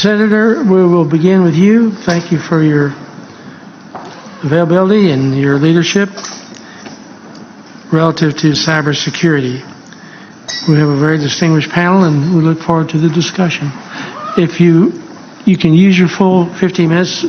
Senator, we will begin with you. Thank you for your availability and your leadership relative to cybersecurity. We have a very distinguished panel, and we look forward to the discussion. If you can use your full 15 minutes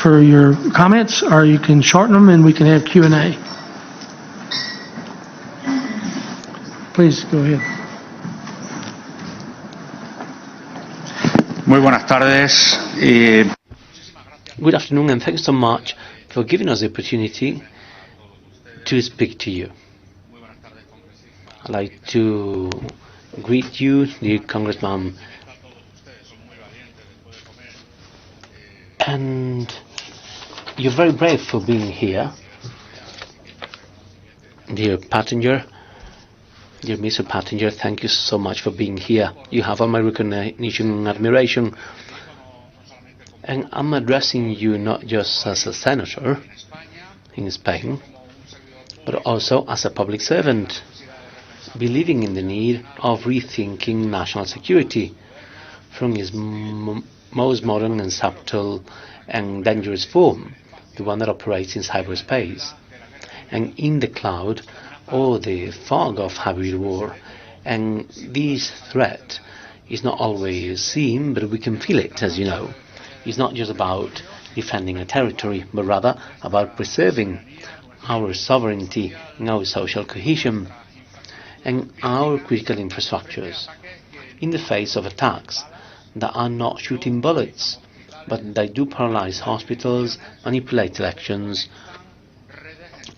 for your comments, or you can shorten them and we can have Q&A. Please go ahead. Muy buenas tardes. Good afternoon, and thanks so much for giving us the opportunity to speak to you. I'd like to greet you, dear Congressman, and you're very brave for being here. Dear Pattinger, dear Mr. Pattinger, thank you so much for being here. You have all my recognition and admiration. And I'm addressing you not just as a senator in Spain, but also as a public servant, believing in the need of rethinking national security from its most modern and subtle and dangerous form, the one that operates in cyberspace, and in the cloud or the fog of hybrid war. And this threat is not always seen, but we can feel it, as you know. It's not just about defending a territory, but rather about preserving our sovereignty and our social cohesion and our critical infrastructures in the face of attacks that are not shooting bullets, but they do paralyze hospitals, manipulate elections,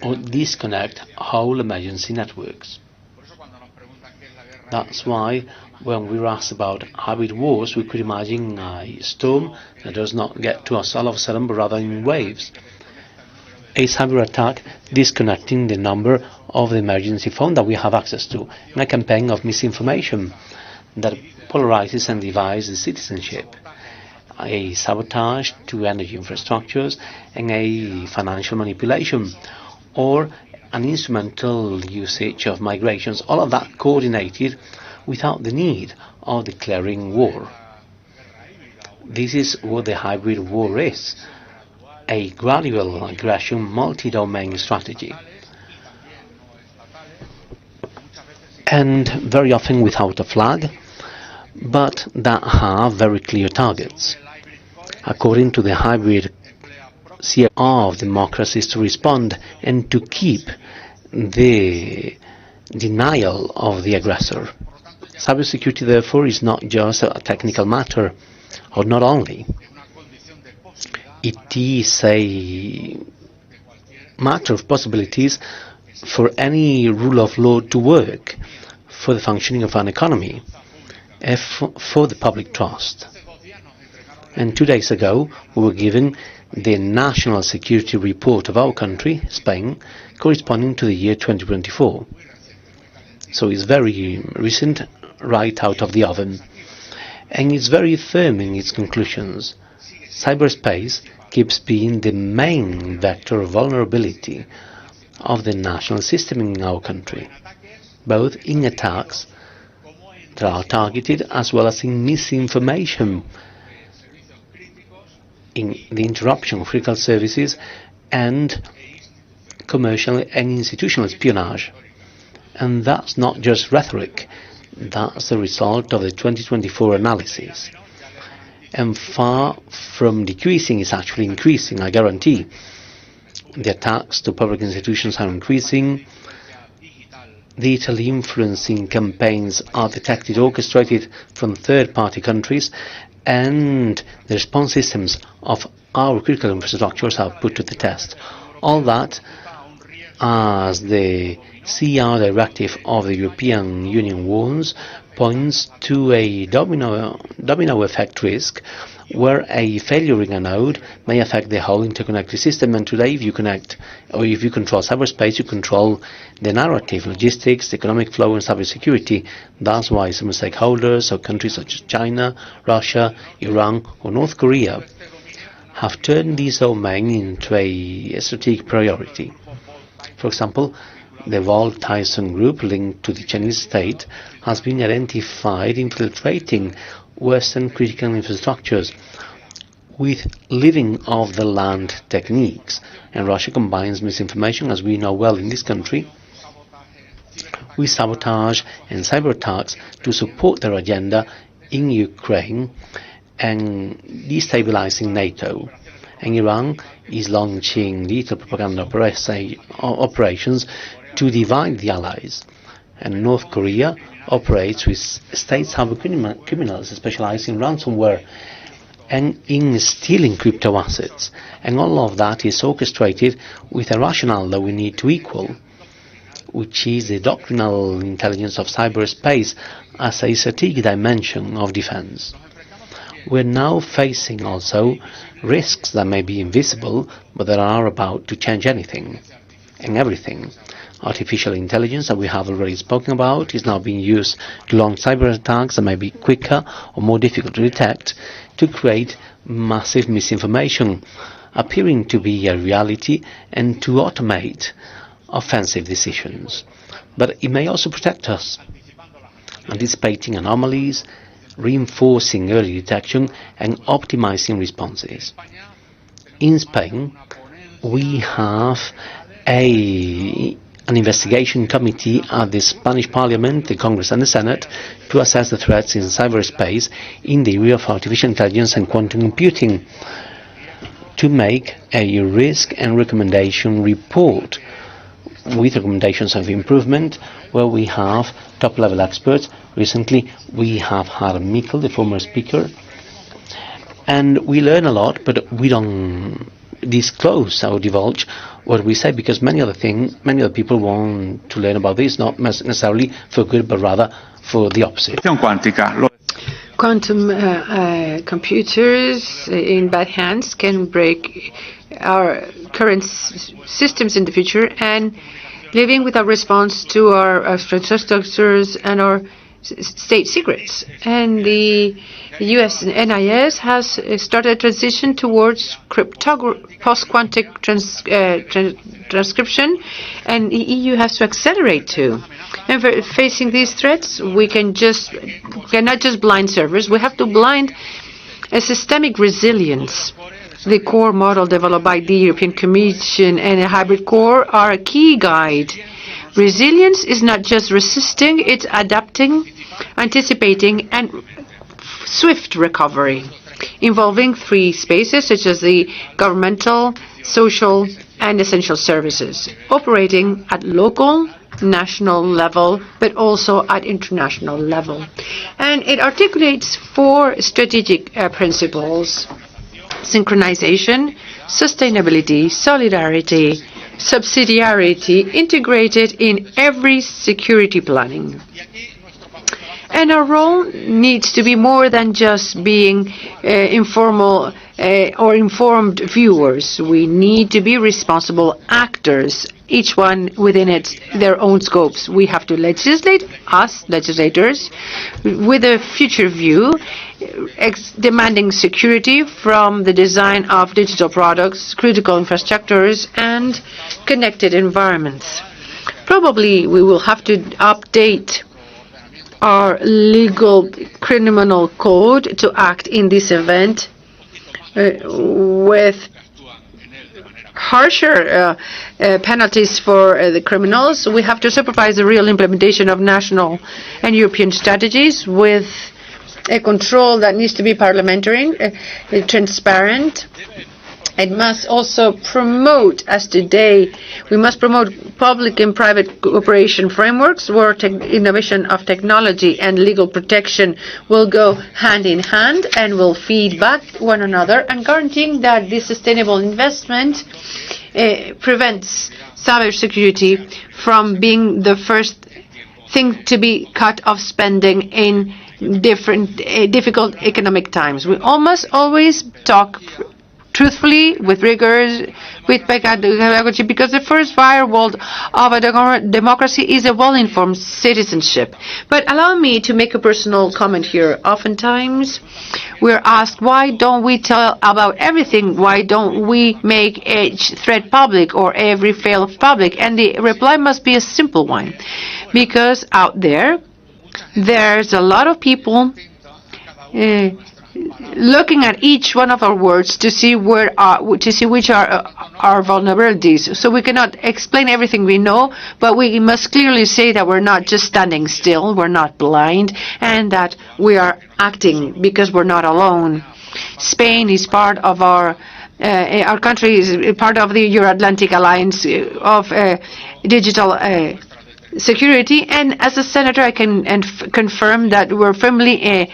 or disconnect whole emergency networks. That's why when we were asked about hybrid wars, we could imagine a storm that does not get to us all of a sudden, but rather in waves. A cyber attack disconnecting the number of the emergency phone that we have access to, and a campaign of misinformation that polarizes and divides the citizenship, a sabotage to energy infrastructures, and a financial manipulation, or an instrumental usage of migrations, all of that coordinated without the need of declaring war. This is what the hybrid war is, a gradual aggression multi-domain strategy, and very often without a flag, but that have very clear targets. According to the hybrid of democracies to respond and to keep the denial of the aggressor. Cybersecurity, therefore, is not just a technical matter, or not only. It is a matter of possibilities for any rule of law to work, for the functioning of an economy, and for the public trust. And 2 days ago, we were given the national security report of our country, Spain, corresponding to the year 2024. So it's very recent, right out of the oven. And it's very firm in its conclusions. Cyberspace keeps being the main vector of vulnerability of the national system in our country, both in attacks that are targeted as well as in misinformation, in the interruption of critical services, and commercial and institutional espionage. And that's not just rhetoric, that's the result of the 2024 analysis. And far from decreasing, it's actually increasing, I guarantee. The attacks to public institutions are increasing. Digital influencing campaigns are detected, orchestrated from third-party countries, and the response systems of our critical infrastructures are put to the test. All that, as the CR directive of the European Union warns, points to a domino effect risk, where a failure in a node may affect the whole interconnected system. And today, if you connect, or if you control cyberspace, you control the narrative, logistics, economic flow, and cybersecurity. That's why some stakeholders or countries such as China, Russia, Iran, or North Korea have turned this domain into a strategic priority. For example, the Volt Tyson group linked to the Chinese state has been identified infiltrating Western critical infrastructures with living off the land techniques. And Russia combines misinformation, as we know well in this country, with sabotage and cyber attacks to support their agenda in Ukraine and destabilizing NATO. And Iran is launching lethal propaganda operations to divide the allies. And North Korea operates with state cyber criminals specializing in ransomware and in stealing crypto assets. And all of that is orchestrated with a rationale that we need to equal, which is the doctrinal intelligence of cyberspace as a strategic dimension of defense. We're now facing also risks that may be invisible, but that are about to change anything and everything. Artificial intelligence, that we have already spoken about, is now being used to launch cyber attacks that may be quicker or more difficult to detect, to create massive misinformation, appearing to be a reality, and to automate offensive decisions. But it may also protect us, anticipating anomalies, reinforcing early detection, and optimizing responses. In Spain, we have an investigation committee at the Spanish Parliament, the Congress and the Senate to assess the threats in cyberspace in the area of artificial intelligence and quantum computing, to make a risk and recommendation report with recommendations of improvement, where we have top-level experts. Recently, we have had Mikkel, the former speaker, and we learn a lot, but we don't disclose or divulge what we say, because many other people want to learn about this, not necessarily for good, but rather for the opposite. Quantum computers in bad hands can break our current systems in the future, and living with our response to our infrastructures and our state secrets. And the US NIS has started a transition towards post-quantum transcription, and the EU has to accelerate too. And for facing these threats, we cannot just blind servers. We have to blind a systemic resilience. The core model developed by the European Commission and a hybrid core are a key guide. Resilience is not just resisting, it's adapting, anticipating, and swift recovery, involving three spaces such as the governmental, social, and essential services, operating at local, national level, but also at international level. And it articulates four strategic principles: synchronization, sustainability, solidarity, subsidiarity, integrated in every security planning. And our role needs to be more than just being informal or informed viewers. We need to be responsible actors, each one within their own scopes. We have to legislate, us legislators, with a future view, demanding security from the design of digital products, critical infrastructures, and connected environments. Probably we will have to update our legal criminal code to act in this event with harsher penalties for the criminals. We have to supervise the real implementation of national and European strategies with a control that needs to be parliamentary, transparent. It must also promote, as today, we must promote public and private cooperation frameworks where innovation of technology and legal protection will go hand in hand and will feed back one another, and guaranteeing that this sustainable investment prevents cybersecurity from being the first thing to be cut off spending in difficult economic times. We almost always talk truthfully, with rigors, with pedagogy, because the first firewall of a democracy is a well-informed citizenship. But allow me to make a personal comment here. Oftentimes, we're asked, why don't we tell about everything? Why don't we make each threat public or every fail public? And the reply must be a simple one. Because out there's a lot of people looking at each one of our words to see which are our vulnerabilities. So we cannot explain everything we know, but we must clearly say that we're not just standing still, we're not blind, and that we are acting because we're not alone. Spain is part of our country is part of the Euro-Atlantic Alliance of digital security, and as a senator, I can confirm that we're firmly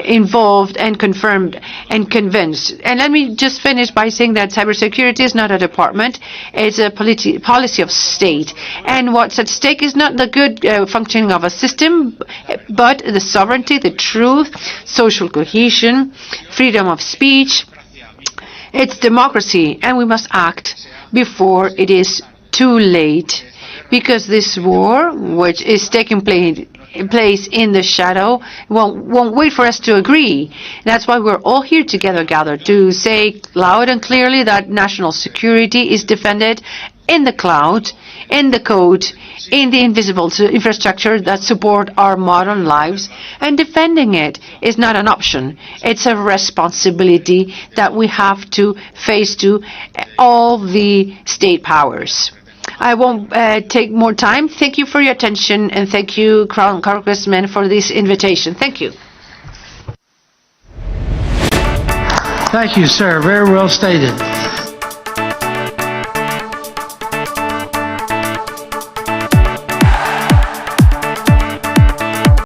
involved and confirmed and convinced. And let me just finish by saying that cybersecurity is not a department; it's a policy of state. And what's at stake is not the good functioning of a system, but the sovereignty, the truth, social cohesion, freedom of speech. It's democracy, and we must act before it is too late. Because this war, which is taking place in the shadow, won't wait for us to agree. That's why we're all here together, gathered, to say loud and clearly that national security is defended in the cloud, in the code, in the invisible infrastructure that support our modern lives. And defending it is not an option. It's a responsibility that we have to face to all the state powers. I won't take more time. Thank you for your attention, and thank you, Congressman, for this invitation. Thank you. Thank you, sir. Very well stated.